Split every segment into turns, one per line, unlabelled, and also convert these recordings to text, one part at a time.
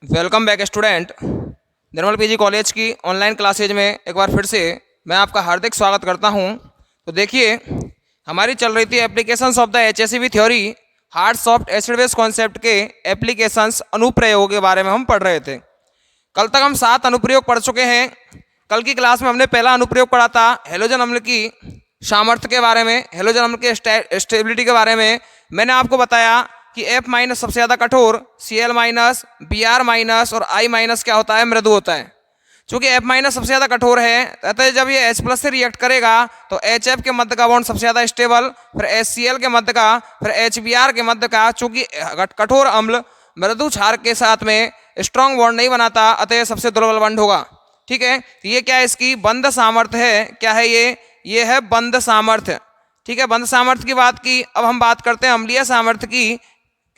Welcome back student. Nirmal PG college की online classes में एक बार फिर से मैं आपका हार्दिक स्वागत करता हूं। तो देखिए, हमारी चल रही थी applications of the HSEB theory, hard soft acid base concept के एप्लीकेशंस अनुप्रयोग के बारे में हम पढ़ रहे थे। कल तक हम 7 अनुप्रयोग पढ़ चुके हैं। कल की क्लास में हमने पहला अनुप्रयोग पढ़ा था हेलोजन अम्ल की सामर्थ्य के बारे में, हेलोजन अम्ल की स्टेबिलिटी के बारे में। मैंने आपको बताया कि F माइनस सबसे ज़्यादा कठोर, Cl माइनस, Br माइनस और I माइनस क्या होता है, मृदु होता है। चूंकि F माइनस सबसे ज़्यादा कठोर है, अतः जब ये H प्लस से रिएक्ट करेगा तो HF के मध्य का बॉन्ड सबसे ज़्यादा स्टेबल, फिर HCl के मध्य का, फिर HBr के मध्य का। चूंकि कठोर अम्ल मृदु क्षार के साथ में स्ट्रॉन्ग बॉन्ड नहीं बनाता, अतः सबसे दुर्बल बॉन्ड होगा। ठीक है, तो ये क्या है, इसकी बंध सामर्थ्य है। क्या है ये है बंध सामर्थ्य। ठीक है, बंध सामर्थ्य की बात की। अब हम बात करते हैं अम्लीय सामर्थ्य की।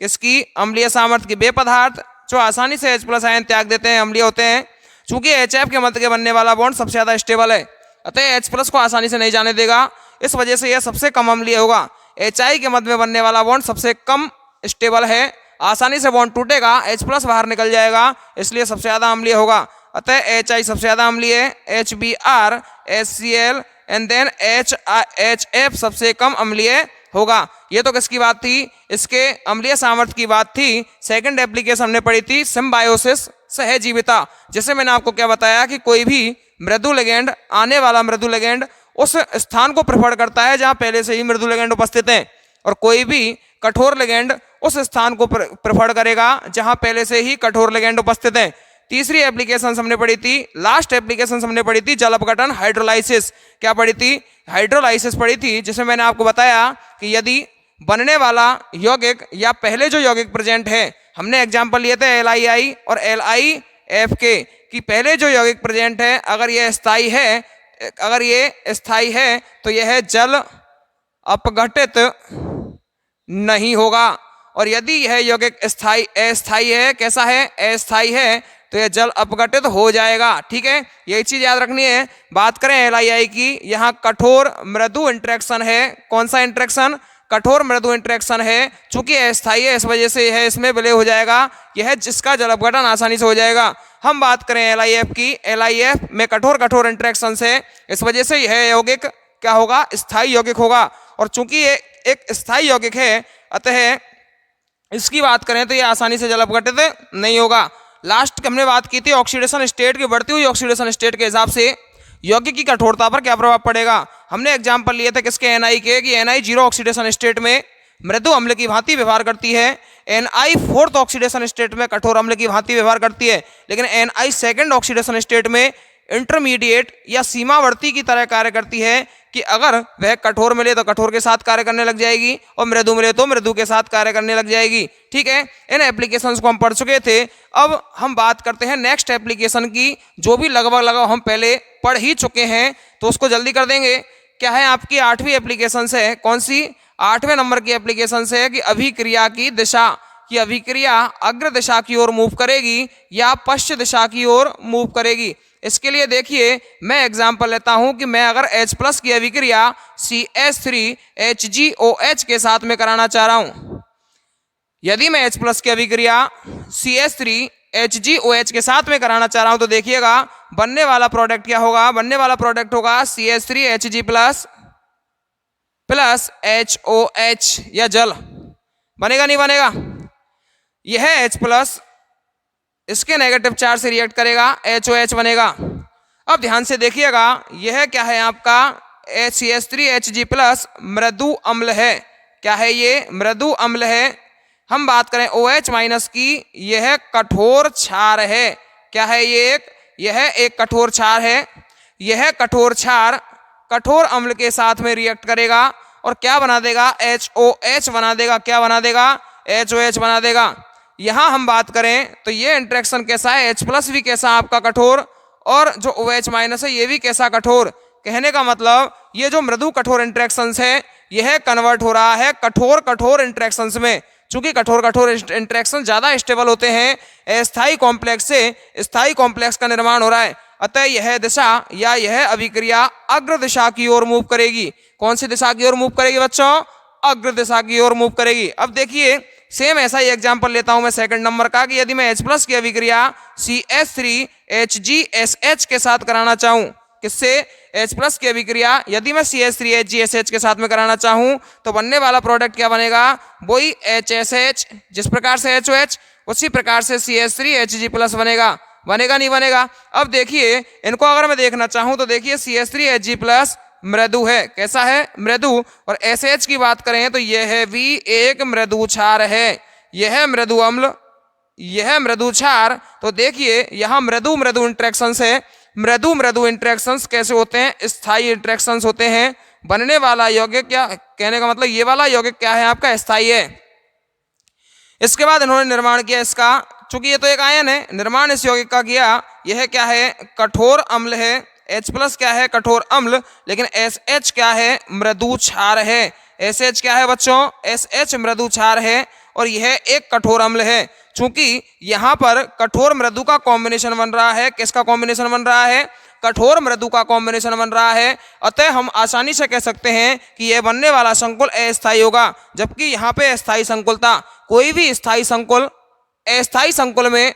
किसकी? अम्लीय सामर्थ्य की। वे पदार्थ जो आसानी से H प्लस आयन त्याग देते हैं अम्लीय होते हैं। चूंकि HF के मध्य के बनने वाला बॉन्ड सबसे ज्यादा स्टेबल है, अतः H प्लस को आसानी से नहीं जाने देगा। इस वजह से यह सबसे कम अम्लीय होगा। HI के मध्य में बनने वाला बॉन्ड सबसे कम स्टेबल है, आसानी से बॉन्ड टूटेगा, H प्लस बाहर निकल जाएगा, इसलिए सबसे ज्यादा अम्लीय होगा। अतः HI सबसे ज्यादा अम्लीय है, HBr, HCl and then HF सबसे कम अम्लीय होगा। ये तो किसकी बात थी? इसके अम्लीय सामर्थ्य की बात थी। सेकंड एप्लीकेशन हमने पढ़ी थी सिम्बायोसिस, सहजीविता। जैसे मैंने आपको क्या बताया कि कोई भी मृदु लिगेंड, आने वाला मृदु लिगेंड उस स्थान को प्रेफर करता है जहां पहले से ही मृदु लिगेंड उपस्थित है, और कोई भी कठोर लिगेंड उस स्थान को प्रेफर करेगा जहां पहले से ही कठोर लिगेंड उपस्थित है। तीसरी एप्लीकेशन हमने पढ़ी थी, लास्ट एप्लीकेशन हमने पढ़ी थी जल अपघटन, हाइड्रोलाइसिस। क्या पढ़ी थी? हाइड्रोलाइसिस पढ़ी थी, जिसमें मैंने आपको बताया कि यदि बनने वाला यौगिक या पहले जो यौगिक प्रेजेंट है, हमने एग्जांपल लिए थे LiI और LiF के, कि पहले जो यौगिक प्रेजेंट है अगर यह स्थायी है तो यह जल अपघटित नहीं होगा, और यदि यह यौगिक अस्थायी है, कैसा है? अस्थायी है, तो यह जल अपघटित हो जाएगा। ठीक है, यही चीज याद रखनी है। बात करें LiI की, यहाँ कठोर मृदु इंटरेक्शन है। कौन सा इंटरेक्शन? कठोर मृदु इंटरेक्शन है। चूंकि अस्थायी है, इस वजह से यह इसमें विलय हो जाएगा, यह जिसका जल अपघटन आसानी से हो जाएगा। हम बात करें LiF की, LiF में कठोर इंटरेक्शन है, इस वजह से यह यौगिक क्या होगा? स्थायी यौगिक होगा। और चूंकि ये एक स्थायी यौगिक है, अतः इसकी बात करें तो ये आसानी से जल अपघटित नहीं होगा। लास्ट हमने बात की थी ऑक्सीडेशन स्टेट की, बढ़ती हुई ऑक्सीडेशन स्टेट के हिसाब से यौगिक की कठोरता पर क्या प्रभाव पड़ेगा। हमने एग्जांपल लिए थे किसके? Ni के, कि Ni 0 ऑक्सीडेशन स्टेट में मृदु अम्ल की भांति व्यवहार करती है, Ni 4th ऑक्सीडेशन स्टेट में कठोर अम्ल की भांति व्यवहार करती है, लेकिन Ni 2nd ऑक्सीडेशन स्टेट में इंटरमीडिएट या सीमावर्ती की तरह कार्य करती है, कि अगर वह कठोर मिले तो कठोर के साथ कार्य करने लग जाएगी, और मृदु मिले तो मृदु के साथ कार्य करने लग जाएगी। ठीक है, इन एप्लीकेशंस को हम पढ़ चुके थे। अब हम बात करते हैं नेक्स्ट एप्लीकेशन की, जो भी लगभग हम पहले पढ़ ही चुके हैं, तो उसको जल्दी कर देंगे। क्या है? आपकी 8वीं एप्लीकेशन है। कौन सी? 8वें नंबर की एप्लीकेशन है कि अभिक्रिया की दिशा, कि अभिक्रिया अग्र दिशा की ओर मूव करेगी या पश्चिम दिशा की ओर मूव करेगी। इसके लिए देखिए, मैं एग्जांपल लेता हूं कि मैं अगर H प्लस की अभिक्रिया CH3HgOH के साथ में कराना चाह रहा हूं, यदि मैं H प्लस की अभिक्रिया CH3HgOH के साथ में कराना चाह रहा हूं, तो देखिएगा बनने वाला प्रोडक्ट क्या होगा? बनने वाला प्रोडक्ट होगा CH3Hg प्लस HOH, या जल। बनेगा नहीं बनेगा? यह H प्लस इसके नेगेटिव चार्ज से रिएक्ट करेगा, HOH बनेगा। अब ध्यान से देखिएगा, यह क्या है आपका? CH3Hg प्लस मृदु अम्ल है। क्या है ये? मृदु अम्ल है। हम बात करें OH माइनस की, यह कठोर क्षार है। क्या है ये? यह एक कठोर क्षार है। यह कठोर क्षार कठोर अम्ल के साथ में रिएक्ट करेगा और क्या बना देगा? HOH बना देगा। क्या बना देगा? HOH बना देगा। यहां हम बात करें तो ये इंटरेक्शन कैसा है? H प्लस भी कैसा आपका? कठोर, और जो OH माइनस है ये भी कैसा? कठोर। कहने का मतलब ये जो मृदु कठोर इंटरेक्शंस है, यह कन्वर्ट हो रहा है कठोर इंटरेक्शंस में। चूंकि कठोर इंटरेक्शन ज्यादा स्टेबल होते हैं, अस्थायी कॉम्प्लेक्स से स्थायी कॉम्प्लेक्स का निर्माण हो रहा है, अतः यह दिशा या यह अभिक्रिया अग्र दिशा की ओर मूव करेगी। कौन सी दिशा की ओर मूव करेगी बच्चों? अग्र दिशा की ओर मूव करेगी। अब देखिए, सेम ऐसा ही एग्जांपल लेता हूं मैं सेकंड नंबर का कि यदि मैं H+ की अभिक्रिया CH3HgSH के साथ कराना चाहूं, किससे? H+ की अभिक्रिया यदि मैं CH3HgSH के साथ में कराना चाहूं तो बनने वाला प्रोडक्ट क्या बनेगा? वही HSH, जिस प्रकार से HOH उसी प्रकार से CH3Hg+ बनेगा। बनेगा नहीं बनेगा? अब देखिए इनको अगर मैं देखना चाहूं तो देखिए CH3Hg+ मृदु है। कैसा है? मृदु। और SH की बात करें तो यह भी एक मृदु क्षार है। यह मृदु अम्ल, यह मृदु क्षार। तो देखिए यहां मृदु मृदु इंटरेक्शंस है। मृदु मृदु इंटरेक्शंस कैसे होते हैं? स्थायी इंटरेक्शंस होते हैं। बनने वाला यौगिक, क्या कहने का मतलब, ये वाला यौगिक क्या है आपका? स्थायी है। इसके बाद इन्होंने निर्माण किया इसका, चूंकि ये तो एक आयन है, निर्माण इस यौगिक का किया। यह क्या है? कठोर अम्ल है। H+ क्या है? कठोर अम्ल। लेकिन SH क्या है? मृदु क्षार है। SH क्या है बच्चों? SH मृदु क्षार है और यह एक कठोर अम्ल है। चूंकि यहाँ पर कठोर मृदु का कॉम्बिनेशन बन रहा है। किसका कॉम्बिनेशन बन रहा है? कठोर मृदु का कॉम्बिनेशन बन रहा है। अतः हम आसानी से कह सकते हैं कि यह बनने वाला संकुल अस्थायी होगा, जबकि यहाँ पे स्थायी संकुल था। कोई भी स्थायी संकुल अस्थायी संकुल में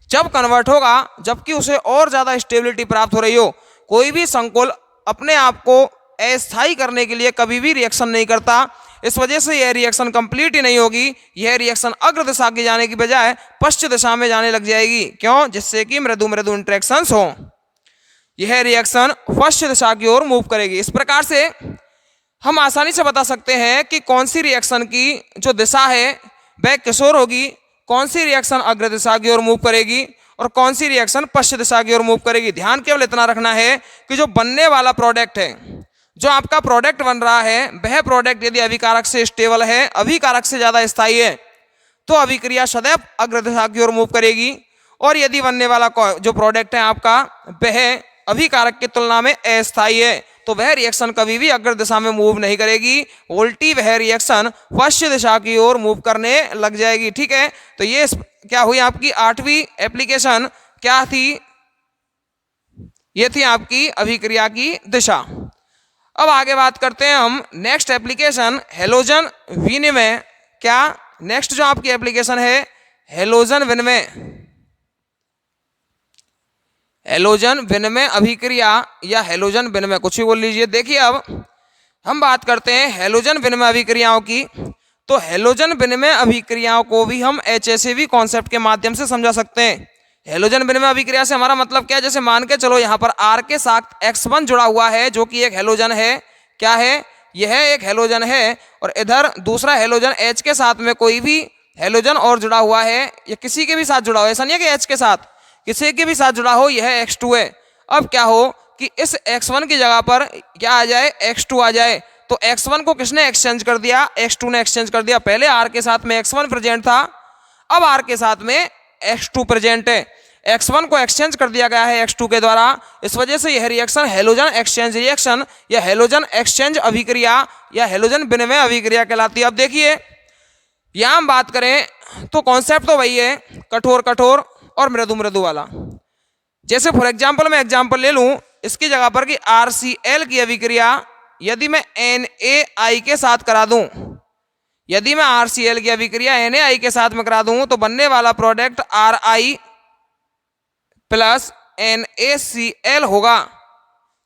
जब कन्वर्ट होगा जबकि उसे और ज्यादा स्टेबिलिटी प्राप्त हो रही हो, कोई भी संकुल अपने आप को अस्थायी करने के लिए कभी भी रिएक्शन नहीं करता। इस वजह से यह रिएक्शन कंप्लीट ही नहीं होगी। यह रिएक्शन अग्र दिशा की जाने की बजाय पश्चिम दिशा में जाने लग जाएगी। क्यों? जिससे कि मृदु मृदु इंटरेक्शंस हो। यह रिएक्शन पश्चिम दिशा की ओर मूव करेगी। इस प्रकार से हम आसानी से बता सकते हैं कि कौन सी रिएक्शन की जो दिशा है वह किस ओर होगी, कौन सी रिएक्शन अग्र दिशा की ओर मूव करेगी और कौन सी रिएक्शन पश्चिम दिशा की ओर मूव करेगी। ध्यान केवल इतना रखना है कि जो बनने वाला प्रोडक्ट है, जो आपका प्रोडक्ट बन रहा है, वह प्रोडक्ट यदि अभिकारक से स्टेबल है, अभिकारक से ज्यादा स्थायी है, तो अभिक्रिया सदैव अग्र दिशा की ओर मूव करेगी। और यदि बनने वाला जो प्रोडक्ट है आपका वह अभिकारक की तुलना में अस्थायी है, तो वह रिएक्शन कभी भी अग्र दिशा में मूव नहीं करेगी, उल्टी वह रिएक्शन पश्चिम दिशा की ओर मूव करने लग जाएगी। ठीक है, तो ये क्या हुई आपकी 8वीं एप्लीकेशन। क्या थी? ये थी आपकी अभिक्रिया की दिशा। अब आगे बात करते हैं हम नेक्स्ट एप्लीकेशन, हैलोजन विनिमय। क्या नेक्स्ट जो आपकी एप्लीकेशन है? हैलोजन विनिमय। हैलोजन विनिमय अभिक्रिया या हैलोजन विनिमय, कुछ भी बोल लीजिए। देखिए अब हम बात करते हैं हैलोजन विनिमय अभिक्रियाओं की। तो हैलोजन विनिमय अभिक्रियाओं को भी हम HSAV कॉन्सेप्ट के माध्यम से समझा सकते हैं। हैलोजन विनिमय अभिक्रिया से हमारा मतलब क्या है? जैसे मान के चलो यहाँ पर R के साथ X1 जुड़ा हुआ है जो कि एक हैलोजन है। क्या है? यह एक हैलोजन है। और इधर दूसरा हैलोजन H के साथ में कोई भी हैलोजन और जुड़ा हुआ है, या किसी के भी साथ जुड़ा हुआ है, ऐसा नहीं है कि H के साथ किसी के भी साथ जुड़ा हो, यह X2 है। अब क्या हो कि इस X1 की जगह पर क्या आ जाए? X2 आ जाए। तो X1 को किसने एक्सचेंज कर दिया? X2 ने एक्सचेंज कर दिया। पहले R के साथ में X1 प्रेजेंट था, अब R के साथ में X2 प्रेजेंट है। X1 को एक्सचेंज कर दिया गया है X2 के द्वारा। इस वजह से यह रिएक्शन हैलोजन एक्सचेंज रिएक्शन या हैलोजन एक्सचेंज अभिक्रिया या हैलोजन विनिमय अभिक्रिया कहलाती है। अब देखिए यहां हम बात करें तो कॉन्सेप्ट तो वही है, कठोर कठोर और मृदु मृदु वाला। जैसे फॉर एग्जाम्पल मैं एग्जाम्पल ले लूं इसकी जगह पर कि RCl की अभिक्रिया यदि मैं NaI के साथ करा दूं, यदि मैं RCl की अभिक्रिया NaI के साथ में करा दूं तो बनने वाला प्रोडक्ट Ri प्लस NaCl होगा।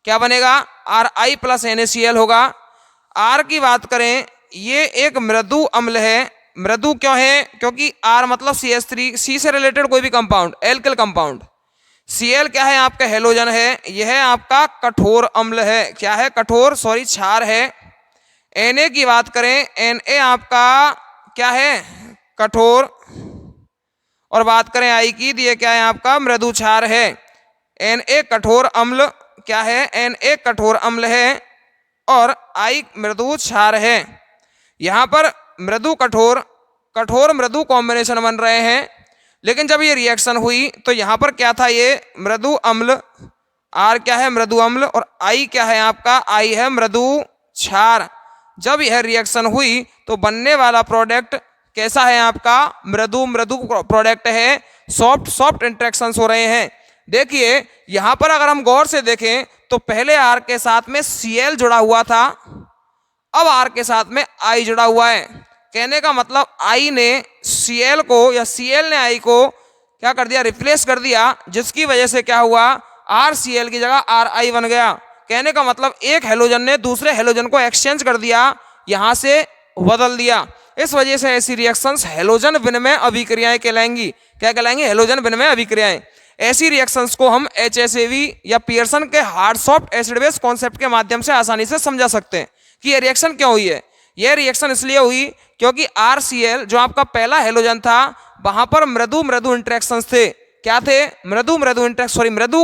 क्या बनेगा? Ri प्लस NaCl होगा। R की बात करें, ये एक मृदु अम्ल है। मृदु क्यों है? क्योंकि R मतलब CH3, C से रिलेटेड कोई भी कंपाउंड, एल्किल कंपाउंड। Cl क्या है? आपका हैलोजन है। यह आपका कठोर अम्ल है। क्या है? कठोर, सॉरी क्षार है। Na की बात करें, Na आपका क्या है? कठोर। और बात करें I की, तो ये क्या है? आपका मृदु क्षार है। Na कठोर अम्ल क्या है? Na कठोर अम्ल है और I मृदु क्षार है। यहाँ पर मृदु कठोर, कठोर मृदु कॉम्बिनेशन बन रहे हैं। लेकिन जब ये रिएक्शन हुई तो यहाँ पर क्या था? ये मृदु अम्ल, R क्या है? मृदु अम्ल, और I क्या है? आपका I है मृदु क्षार। जब यह रिएक्शन हुई तो बनने वाला प्रोडक्ट कैसा है? आपका मृदु मृदु प्रोडक्ट है। सॉफ्ट सॉफ्ट इंटरेक्शंस हो रहे हैं। देखिए यहाँ पर अगर हम गौर से देखें तो पहले R के साथ में Cl जुड़ा हुआ था, अब R के साथ में I जुड़ा हुआ है। कहने का मतलब आई ने Cl को या Cl ने आई को क्या कर दिया, रिप्लेस कर दिया, जिसकी वजह से क्या हुआ, RCl की जगह Ri बन गया। कहने का मतलब एक हेलोजन ने दूसरे हेलोजन को एक्सचेंज कर दिया, यहां से बदल दिया। इस वजह से ऐसी रिएक्शंस हेलोजन विनिमय अभिक्रियाएं कहलाएंगी। क्या कहलाएंगी, हेलोजन विनिमय अभिक्रियाएं। ऐसी रिएक्शंस को हम HSAV या पियर्सन के hard soft acid base concept के माध्यम से आसानी से समझा सकते हैं कि ये रिएक्शन क्यों हुई है। यह रिएक्शन इसलिए हुई क्योंकि RCl जो आपका पहला हेलोजन था, वहां पर मृदु मृदु इंटरेक्शंस थे। क्या थे, मृदु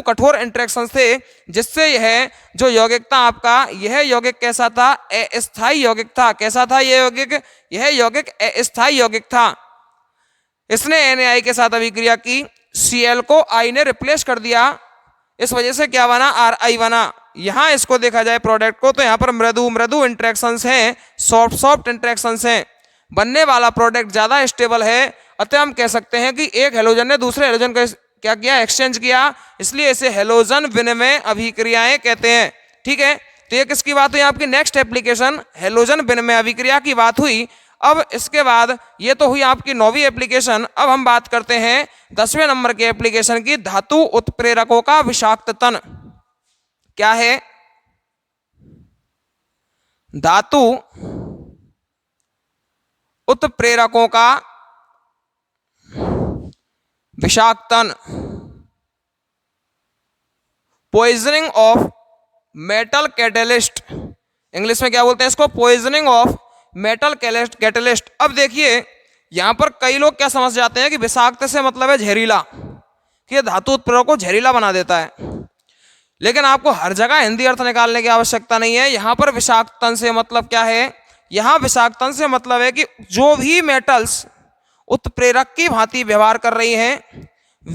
कठोर इंटरेक्शंस थे, जिससे यह जो यौगिक था आपका, यह यौगिक कैसा था, अस्थायी यौगिक था। कैसा था यह यौगिक, यह यौगिक अस्थायी यौगिक था। इसने NaI के साथ अभिक्रिया की, Cl को I ने रिप्लेस कर दिया, इस वजह से क्या बना, Ri बना। यहां इसको देखा जाए प्रोडक्ट को, तो यहां पर मृदु मृदु इंटरेक्शंस हैं, सॉफ्ट सॉफ्ट इंटरेक्शंस हैं, बनने वाला प्रोडक्ट ज्यादा स्टेबल है। अतः हम कह सकते हैं कि एक हेलोजन ने दूसरे हेलोजन को क्या किया, एक्सचेंज किया, इसलिए इसे हेलोजन विनिमय अभिक्रियाएं कहते हैं। ठीक है, तो ये किसकी बात हुई, आपकी नेक्स्ट एप्लीकेशन हेलोजन विनिमय अभिक्रिया की बात हुई। अब इसके बाद ये तो हुई आपकी 9वीं एप्लीकेशन। अब हम बात करते हैं 10वें नंबर के एप्लीकेशन की, धातु उत्प्रेरकों का विषाक्त तन। क्या है, धातु उत्प्रेरकों का विषाक्त तन, poisoning of metal catalyst. English में क्या बोलते हैं इसको, पॉइजनिंग ऑफ मेटल कैटलिस्ट। अब देखिए यहां पर कई लोग क्या समझ जाते हैं कि विषाक्त से मतलब है जहरीला, कि धातु उत्प्रेरक को जहरीला बना देता है, लेकिन आपको हर जगह हिंदी अर्थ निकालने की आवश्यकता नहीं है। यहां पर विषाक्तन से मतलब क्या है, यहां विषाक्तन से मतलब है कि जो भी मेटल्स उत्प्रेरक की भांति व्यवहार कर रही हैं,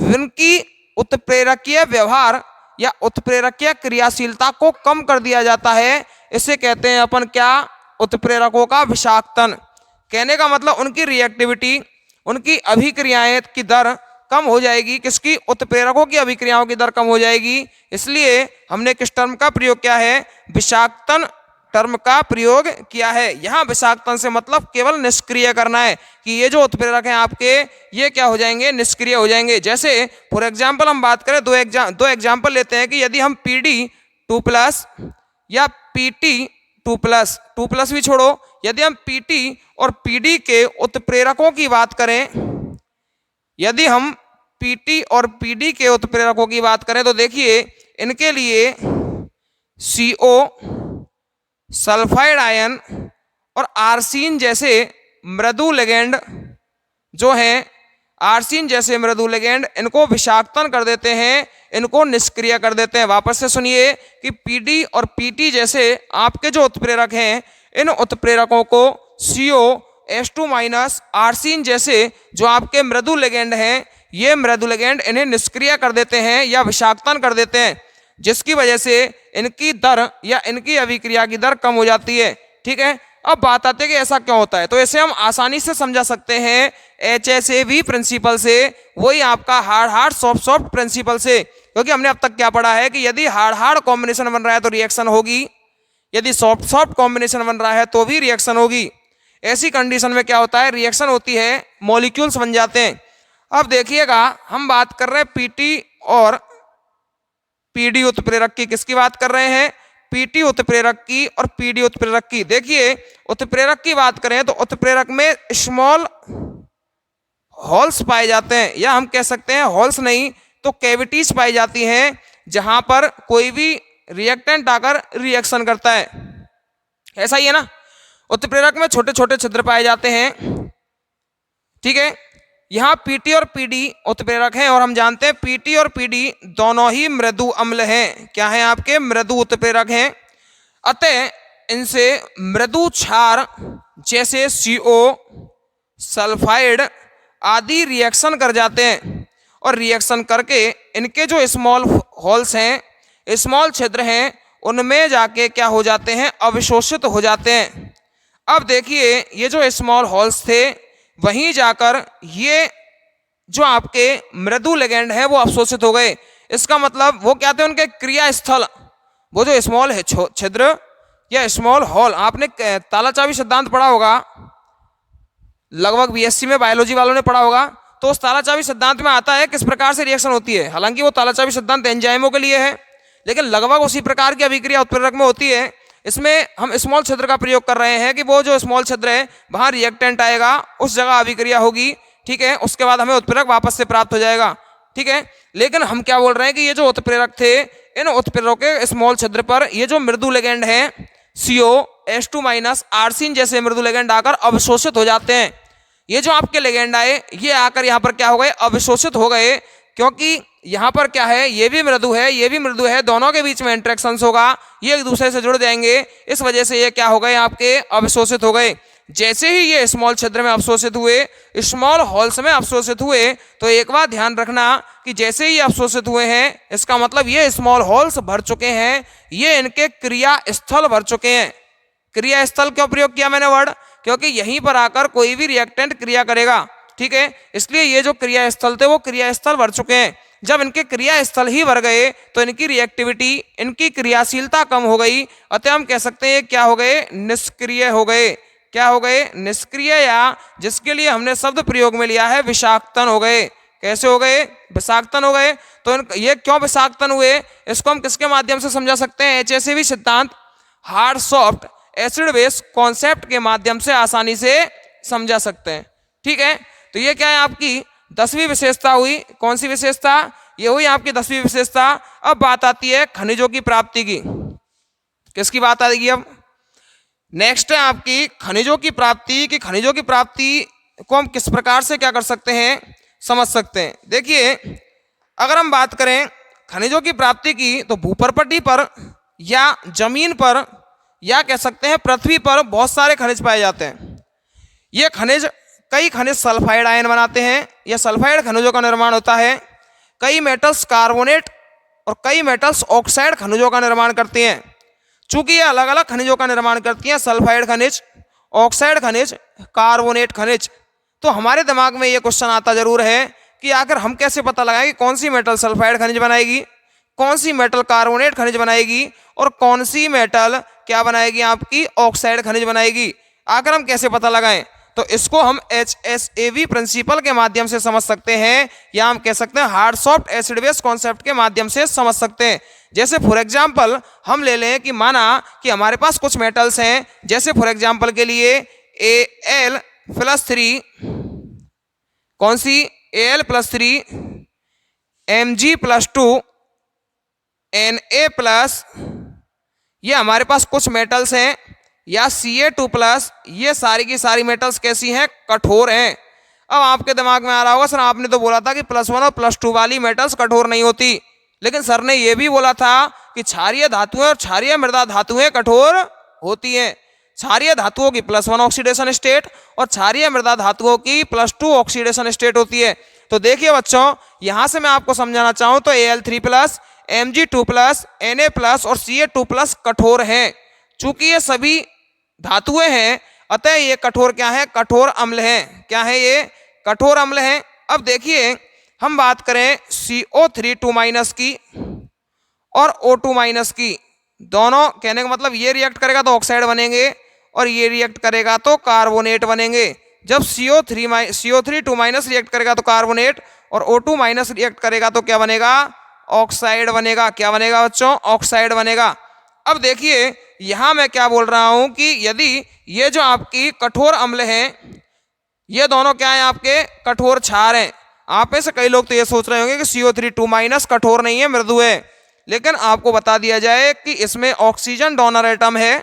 उनकी उत्प्रेरकीय व्यवहार या उत्प्रेरकीय क्रियाशीलता को कम कर दिया जाता है। इसे कहते हैं अपन क्या, उत्प्रेरकों का विषाक्तन। कहने का मतलब उनकी रिएक्टिविटी, उनकी अभिक्रियाएं की दर कम हो जाएगी। किसकी, उत्प्रेरकों की अभिक्रियाओं की दर कम हो जाएगी। इसलिए हमने किस टर्म का प्रयोग किया है, विषाक्तन टर्म का प्रयोग किया है। यहां विषाक्तन से मतलब केवल निष्क्रिय करना है, कि ये जो उत्प्रेरक हैं आपके, ये क्या हो जाएंगे, निष्क्रिय हो जाएंगे। जैसे फॉर एग्जाम्पल हम बात करें, दो एग्जाम्पल लेते हैं कि यदि हम PD2+ या PT2+ भी छोड़ो, यदि हम PT और PD के उत्प्रेरकों की बात करें, यदि हम PT और PD के उत्प्रेरकों की बात करें, तो देखिए इनके लिए CO, सल्फाइड आयन और आर्सीन जैसे मृदु लिगेंड जो हैं, आर्सीन जैसे मृदु लिगेंड इनको विषाक्तन कर देते हैं, इनको निष्क्रिय कर देते हैं। वापस से सुनिए कि PD और PT जैसे आपके जो उत्प्रेरक हैं, इन उत्प्रेरकों को CO H2- आर्सीन जैसे जो आपके मृदु लिगेंड हैं, ये मृदु लिगेंड इन्हें निष्क्रिय कर देते हैं या विषाक्तन कर देते हैं, जिसकी वजह से इनकी दर या इनकी अभिक्रिया की दर कम हो जाती है। ठीक है, अब बात आती है कि ऐसा क्यों होता है, तो इसे हम आसानी से समझा सकते हैं HSAV प्रिंसिपल से, वही आपका हार्ड सॉफ्ट प्रिंसिपल से। क्योंकि हमने अब तक क्या पढ़ा है कि यदि हार्ड कॉम्बिनेशन बन रहा है तो रिएक्शन होगी, यदि सॉफ्ट कॉम्बिनेशन बन रहा है तो भी रिएक्शन होगी। ऐसी कंडीशन में क्या होता है, रिएक्शन होती है, मॉलिक्यूल्स बन जाते हैं। अब देखिएगा हम बात कर रहे हैं PT और PD उत्प्रेरक की। किसकी बात कर रहे हैं, PT उत्प्रेरक की और PD उत्प्रेरक की। देखिए उत्प्रेरक की बात करें तो उत्प्रेरक में स्मॉल होल्स पाए जाते हैं, या हम कह सकते हैं होल्स नहीं तो कैविटीज पाई जाती हैं, जहां पर कोई भी रिएक्टेंट आकर रिएक्शन करता है। ऐसा ही है ना, उत्प्रेरक में छोटे छोटे छिद्र पाए जाते हैं। ठीक है, यहाँ PT और PD उत्प्रेरक हैं और हम जानते हैं PT और PD दोनों ही मृदु अम्ल हैं। क्या हैं आपके, मृदु उत्प्रेरक हैं। अतः इनसे मृदु क्षार जैसे CO, सल्फाइड आदि रिएक्शन कर जाते हैं, और रिएक्शन करके इनके जो स्मॉल होल्स हैं, स्मॉल छिद्र हैं, उनमें जाके क्या हो जाते हैं, अवशोषित हो जाते हैं। अब देखिए ये जो स्मॉल होल्स थे, वहीं जाकर ये जो आपके मृदु लिगेंड है वो अवशोषित हो गए। इसका मतलब वो क्या थे, उनके क्रिया स्थल, वो जो स्मॉल छिद्र या स्मॉल होल, आपने ताला चाबी सिद्धांत पढ़ा होगा लगभग बीएससी में बायोलॉजी वालों ने पढ़ा होगा। तो उस तालाचाबी सिद्धांत में आता है किस प्रकार से रिएक्शन होती है। हालांकि वो तालाचाबी सिद्धांत एंजाइमों के लिए है, लेकिन लगभग उसी प्रकार की अभिक्रिया उत्प्रेरक में होती है। इसमें हम स्मॉल छिद्र का प्रयोग कर रहे हैं कि वो जो स्मॉल छिद्र है वहाँ रिएक्टेंट आएगा, उस जगह अभिक्रिया होगी, ठीक है, उसके बाद हमें उत्प्रेरक वापस से प्राप्त हो जाएगा, ठीक है। लेकिन हम क्या बोल रहे हैं कि ये जो उत्प्रेरक थे, इन उत्प्रेरकों के स्मॉल छिद्र पर ये जो मृदु लिगैंड हैं CO H2- आर्सिन जैसे मृदु लिगैंड आकर अवशोषित हो जाते हैं। ये जो आपके लिगैंड आए ये आकर यहाँ पर क्या हो गए, अवशोषित हो गए, क्योंकि यहाँ पर क्या है, ये भी मृदु है, ये भी मृदु है, दोनों के बीच में इंटरेक्शंस होगा, ये एक दूसरे से जुड़ जाएंगे, इस वजह से ये क्या हो गए, आपके अवशोषित हो गए। जैसे ही ये स्मॉल छिद्र में अवशोषित हुए, स्मॉल होल्स में अवशोषित हुए, तो एक बात ध्यान रखना कि जैसे ही अवशोषित हुए हैं, इसका मतलब ये स्मॉल होल्स भर चुके हैं, ये इनके क्रिया स्थल भर चुके हैं। क्रिया स्थल क्यों प्रयोग किया मैंने वर्ड, क्योंकि यहीं पर आकर कोई भी रिएक्टेंट क्रिया करेगा, ठीक है, इसलिए ये जो क्रिया स्थल थे वो क्रिया स्थल भर चुके हैं। जब इनके क्रिया स्थल ही भर गए तो इनकी रिएक्टिविटी, इनकी क्रियाशीलता कम हो गई, अतः हम कह सकते हैं क्या हो गए, निष्क्रिय हो गए। क्या हो गए, निष्क्रिय, या जिसके लिए हमने शब्द प्रयोग में लिया है विषाक्तन हो गए। कैसे हो गए, विषाक्तन हो गए। तो ये क्यों विषाक्तन हुए, इसको हम किसके माध्यम से समझा सकते हैं, HACV सिद्धांत, hard soft acid base concept के माध्यम से आसानी से समझा सकते हैं, ठीक है। तो ये क्या है, आपकी 10वीं विशेषता हुई। कौन सी विशेषता, ये हुई आपकी 10वीं विशेषता। अब बात आती है खनिजों की प्राप्ति की। किसकी बात आएगी अब, नेक्स्ट है आपकी खनिजों की प्राप्ति। कि खनिजों की प्राप्ति को हम किस प्रकार से क्या कर सकते हैं, समझ सकते हैं। देखिए, अगर हम बात करें खनिजों की प्राप्ति की, तो भूपर्पटी पर या जमीन पर या कह सकते हैं पृथ्वी पर बहुत सारे खनिज पाए जाते हैं। ये खनिज, कई खनिज सल्फाइड आयन बनाते हैं, यह सल्फाइड खनिजों का निर्माण होता है। कई मेटल्स कार्बोनेट और कई मेटल्स ऑक्साइड खनिजों का निर्माण करती हैं। चूंकि ये अलग अलग खनिजों का निर्माण करती हैं, सल्फाइड खनिज, ऑक्साइड खनिज, कार्बोनेट खनिज, तो हमारे दिमाग में ये क्वेश्चन आता जरूर है कि आखिर हम कैसे पता लगाएं कि कौन सी मेटल सल्फाइड खनिज बनाएगी, कौन सी मेटल कार्बोनेट खनिज बनाएगी और कौन सी मेटल क्या बनाएगी, आपकी ऑक्साइड खनिज बनाएगी। आखिर हम कैसे पता लगाएं, तो इसको हम HACV प्रिंसिपल के माध्यम से समझ सकते हैं, या हम कह सकते हैं hard soft acid base concept के माध्यम से समझ सकते हैं। जैसे फॉर एग्जांपल हम ले लें कि माना कि हमारे पास कुछ मेटल्स हैं, जैसे फॉर एग्जांपल के लिए Al+3, कौन सी, Al+3, Mg+2, Na+, ये हमारे पास कुछ मेटल्स हैं, या Ca2+, ये सारी की सारी मेटल्स कैसी हैं, कठोर हैं। अब आपके दिमाग में आ रहा होगा, सर आपने तो बोला था कि +1 और +2 वाली मेटल्स कठोर नहीं होती, लेकिन सर ने ये भी बोला था कि क्षारीय धातुएं और क्षारीय मृदा धातुएं कठोर होती हैं। क्षारीय धातुओं की +1 ऑक्सीडेशन स्टेट और क्षारीय मृदा धातुओं की +2 ऑक्सीडेशन स्टेट होती है। तो देखिए बच्चों, यहां से मैं आपको समझाना चाहूं तो Al3+, Mg2+, Na+ और Ca2+ कठोर हैं। चूंकि ये सभी धातुएं हैं, अतः ये कठोर क्या है, कठोर अम्ल हैं। क्या है ये, कठोर अम्ल हैं। अब देखिए, हम बात करें CO3 की और O2- की, दोनों, कहने का मतलब ये रिएक्ट करेगा तो ऑक्साइड बनेंगे और ये रिएक्ट करेगा तो कार्बोनेट बनेंगे। जब CO3 रिएक्ट करेगा तो कार्बोनेट और O2- रिएक्ट करेगा तो क्या बनेगा, ऑक्साइड बनेगा। क्या बनेगा बच्चों, ऑक्साइड बनेगा। अब देखिए, यहां मैं क्या बोल रहा हूं कि यदि ये जो आपकी कठोर अम्ल हैं, ये दोनों क्या है, आपके कठोर क्षार हैं। आप में से कई लोग तो ये सोच रहे होंगे कि CO3 कठोर नहीं है, मृदु है, लेकिन आपको बता दिया जाए कि इसमें ऑक्सीजन डोनर एटम है,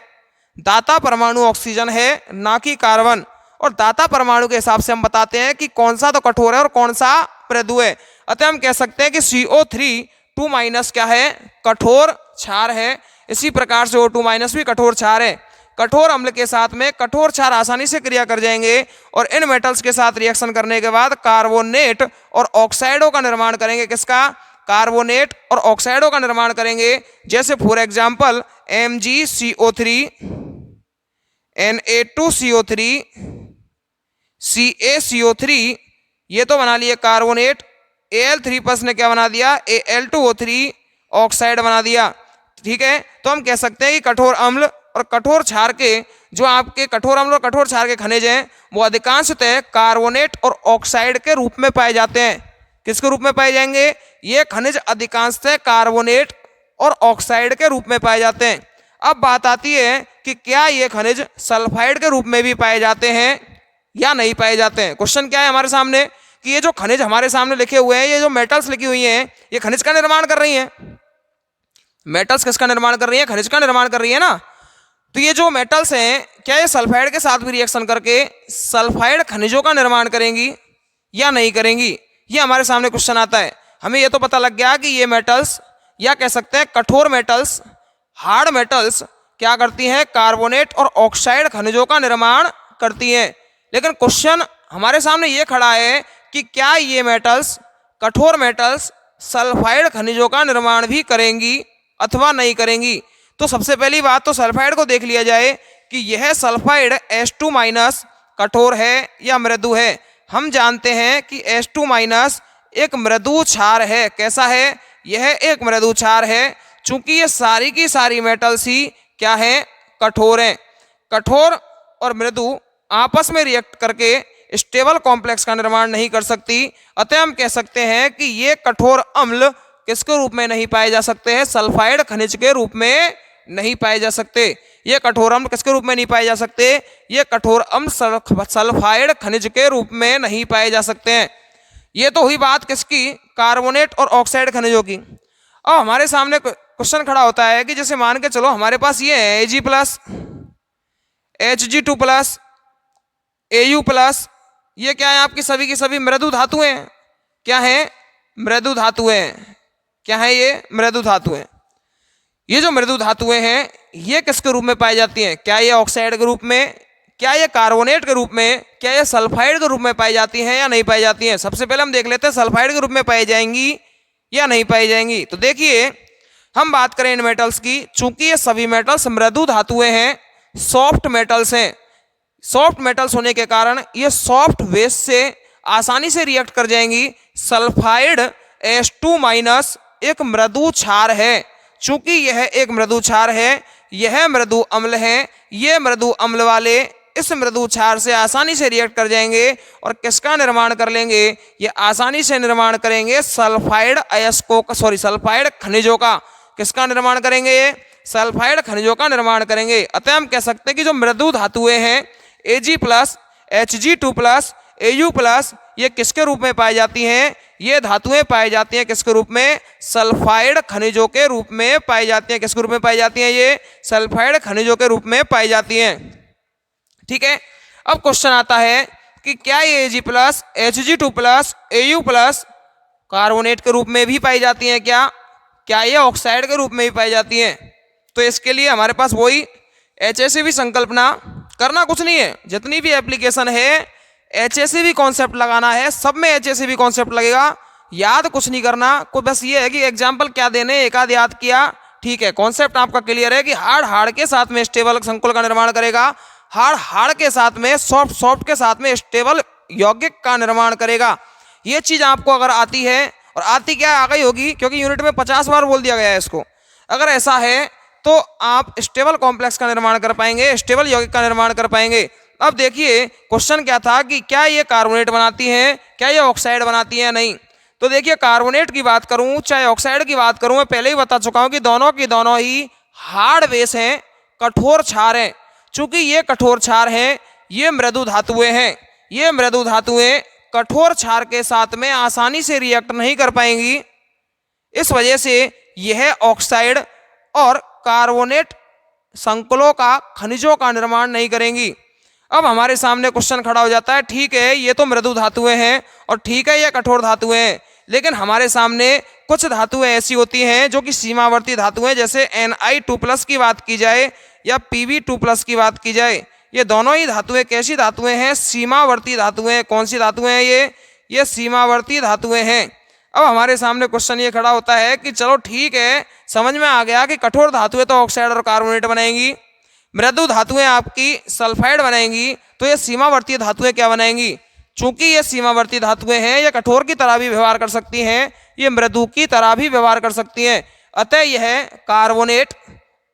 दाता परमाणु ऑक्सीजन है, ना कि कार्बन। और दाता परमाणु के हिसाब से हम बताते हैं कि कौन सा तो कठोर है और कौन सा मृदु है। अतः हम कह सकते हैं कि CO3 क्या है, कठोर क्षार है। इसी प्रकार से O2- भी कठोर क्षार है। कठोर अम्ल के साथ में कठोर क्षार आसानी से क्रिया कर जाएंगे और इन मेटल्स के साथ रिएक्शन करने के बाद कार्बोनेट और ऑक्साइडों का निर्माण करेंगे। किसका, कार्बोनेट और ऑक्साइडों का निर्माण करेंगे। जैसे for example MgCO3, Na2CO3, CaCO3, ये तो बना लिए कार्बोनेट। Al3+ ने क्या बना दिया, Al2O3 ऑक्साइड बना दिया। ठीक है, तो हम कह सकते हैं कि कठोर अम्ल और कठोर क्षार के जो आपके कठोर अम्ल और कठोर क्षार के खनिज हैं वो अधिकांशतः कार्बोनेट और ऑक्साइड के रूप में पाए जाते हैं। किसके रूप में पाए जाएंगे? ये खनिज अधिकांशतः कार्बोनेट और ऑक्साइड के रूप में पाए जाते हैं। अब बात आती है कि क्या ये खनिज सल्फाइड के रूप में भी पाए जाते हैं या नहीं पाए जाते हैं। क्वेश्चन क्या है हमारे सामने कि ये जो खनिज हमारे सामने लिखे हुए हैं, ये जो मेटल्स लिखी हुई हैं, ये खनिज का निर्माण कर रही हैं। मेटल्स किसका निर्माण कर रही है? खनिज का निर्माण कर रही है ना। तो ये जो मेटल्स हैं क्या ये सल्फाइड के साथ भी रिएक्शन करके सल्फाइड खनिजों का निर्माण करेंगी या नहीं करेंगी, ये हमारे सामने क्वेश्चन आता है। हमें ये तो पता लग गया कि ये मेटल्स या कह सकते हैं कठोर मेटल्स, हार्ड मेटल्स क्या करती हैं? कार्बोनेट और ऑक्साइड खनिजों का निर्माण करती हैं। लेकिन क्वेश्चन हमारे सामने ये खड़ा है कि क्या ये मेटल्स, कठोर मेटल्स, सल्फाइड खनिजों का निर्माण भी करेंगी अथवा नहीं करेंगी। तो सबसे पहली बात तो सल्फाइड को देख लिया जाए कि यह सल्फाइड H2- कठोर है या मृदु है। हम जानते हैं कि H2- एक मृदु क्षार है। कैसा है? यह एक मृदु क्षार है। चूंकि ये सारी की सारी मेटल्स ही क्या हैं? कठोर हैं। कठोर और मृदु आपस में रिएक्ट करके स्टेबल कॉम्प्लेक्स का निर्माण नहीं कर सकती। अतः हम कह सकते हैं कि ये कठोर अम्ल किसके रूप में नहीं पाए जा सकते हैं? सल्फाइड खनिज के रूप में नहीं पाए जा सकते। ये कठोर अम्ल किसके रूप में नहीं पाए जा सकते? ये कठोर अम्ल सल्फाइड खनिज के रूप में नहीं पाए जा सकते हैं। ये तो हुई बात किसकी? कार्बोनेट और ऑक्साइड खनिजों की। अब हमारे सामने क्वेश्चन खड़ा होता है कि जैसे मान के चलो हमारे पास ये है Ag+, Hg2+, Au+, ये क्या है? आपकी सभी की सभी मृदु धातुएं। क्या है? मृदु धातुएं। क्या है ये? मृदु धातुएं। ये जो मृदु धातुएं हैं ये किसके रूप में पाई जाती हैं? क्या ये ऑक्साइड के रूप में, क्या ये कार्बोनेट के रूप में, क्या ये सल्फाइड के रूप में पाई जाती हैं या नहीं पाई जाती हैं? सबसे पहले हम देख लेते हैं सल्फाइड के रूप में पाई जाएंगी या नहीं पाई जाएंगी। तो देखिए हम बात करें इन मेटल्स की, चूंकि ये सभी मेटल्स मृदु धातुएं हैं, सॉफ्ट मेटल्स हैं। सॉफ्ट मेटल्स होने के कारण ये सॉफ्ट बेस से आसानी से रिएक्ट कर जाएंगी। सल्फाइड H2- एक मृदु क्षार है। चूंकि यह एक मृदु क्षार है, यह मृदु अम्ल है, ये मृदु अम्ल वाले इस मृदु क्षार से आसानी से रिएक्ट कर जाएंगे और किसका निर्माण कर लेंगे? ये आसानी से निर्माण करेंगे सल्फाइड अयस्कों का, सल्फाइड खनिजों का। किसका निर्माण करेंगे? ये सल्फाइड खनिजों का निर्माण करेंगे। अतः हम कह सकते हैं कि जो मृदु धातुएं हैं Ag+, Hg2+, Au+, ये किसके रूप में पाई जाती हैं? ये धातुएं पाई जाती हैं किसके रूप में? सल्फाइड खनिजों के रूप में पाई जाती हैं। किसके रूप में पाई जाती हैं? ये सल्फाइड खनिजों के रूप में पाई जाती हैं। ठीक है। अब क्वेश्चन आता है कि क्या ये Ag+, Hg2+, Au+ कार्बोनेट के रूप में भी पाई जाती हैं? क्या ये ऑक्साइड के रूप में भी पाई जाती हैं? तो इसके लिए हमारे पास वही HACV संकल्पना, करना कुछ नहीं है। जितनी भी एप्लीकेशन है HACV कॉन्सेप्ट लगाना है, सब में HACV कॉन्सेप्ट लगेगा। याद कुछ नहीं करना, कोई बस ये है कि एग्जाम्पल क्या देने, एक आध याद किया, ठीक है। कॉन्सेप्ट आपका क्लियर है कि हार्ड के साथ में स्टेबल संकुल का निर्माण करेगा, हार्ड के साथ में सॉफ्ट के साथ में स्टेबल यौगिक का निर्माण करेगा। ये चीज आपको अगर आती है, और आती क्या आ गई होगी क्योंकि यूनिट में 50 बार बोल दिया गया है इसको, अगर ऐसा है तो आप स्टेबल कॉम्प्लेक्स का निर्माण कर पाएंगे, स्टेबल यौगिक का निर्माण कर पाएंगे। अब देखिए क्वेश्चन क्या था कि क्या ये कार्बोनेट बनाती हैं, क्या ये ऑक्साइड बनाती है? नहीं। तो देखिए कार्बोनेट की बात करूं चाहे ऑक्साइड की बात करूं, मैं पहले ही बता चुका हूं कि दोनों की दोनों ही हार्ड बेस हैं, कठोर क्षार हैं। चूंकि ये कठोर क्षार हैं, ये मृदु धातुएं हैं, ये मृदु धातुएं कठोर क्षार के साथ में आसानी से रिएक्ट नहीं कर पाएंगी। इस वजह से यह ऑक्साइड और कार्बोनेट संकुलों का, खनिजों का निर्माण नहीं करेंगी। अब हमारे सामने क्वेश्चन खड़ा हो जाता है, ठीक है ये तो मृदु धातुएं हैं और ठीक है ये कठोर धातुएं हैं, लेकिन हमारे सामने कुछ धातुएं ऐसी होती हैं जो कि सीमावर्ती धातुएं, जैसे Ni2+ की बात की जाए या Pb2+ की बात की जाए, ये दोनों ही धातुएं कैसी धातुएं हैं? सीमावर्ती धातुएं। कौन सी धातुएं हैं ये सीमावर्ती धातुएं हैं। अब हमारे सामने क्वेश्चन ये खड़ा होता है कि चलो ठीक है, समझ में आ गया कि कठोर धातुएं तो ऑक्साइड और कार्बोनेट बनाएंगी, मृदु धातुएं आपकी सल्फाइड बनाएंगी, तो ये सीमावर्ती धातुएं क्या बनाएंगी? चूंकि ये सीमावर्ती धातुएं हैं, ये कठोर की तरह भी व्यवहार कर सकती हैं, ये मृदु की तरह भी व्यवहार कर सकती हैं। अतः यह कार्बोनेट,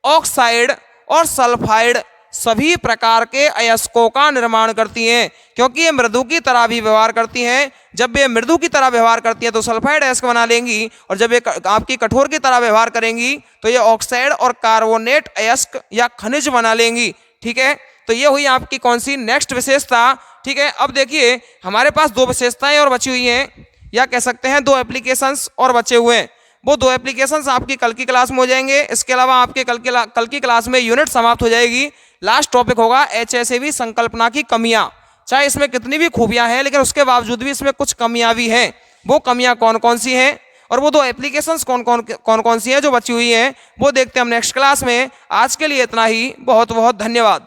ऑक्साइड और सल्फाइड सभी प्रकार के अयस्कों का निर्माण करती हैं, क्योंकि ये मृदु की तरह भी व्यवहार करती हैं। जब ये मृदु की तरह व्यवहार करती हैं तो सल्फाइड अयस्क बना लेंगी, और जब ये आपकी कठोर की तरह व्यवहार करेंगी तो ये ऑक्साइड और कार्बोनेट अयस्क या खनिज बना लेंगी। ठीक है, तो ये हुई आपकी कौन सी नेक्स्ट विशेषता। ठीक है, अब देखिए हमारे पास दो विशेषताएं और बची हुई हैं, या कह सकते हैं दो एप्लीकेशंस और बचे हुए हैं। वो दो एप्लीकेशंस आपकी कल की क्लास में हो जाएंगे। इसके अलावा आपके कल की क्लास में यूनिट समाप्त हो जाएगी। लास्ट टॉपिक होगा एचएसएवी संकल्पना की कमियां। चाहे इसमें कितनी भी खूबियां हैं, लेकिन उसके बावजूद भी इसमें कुछ कमियां भी हैं। वो कमियां कौन कौन सी हैं और वो दो एप्लीकेशंस कौन कौन सी हैं जो बची हुई हैं, वो देखते हैं हम नेक्स्ट क्लास में। आज के लिए इतना ही। बहुत बहुत धन्यवाद।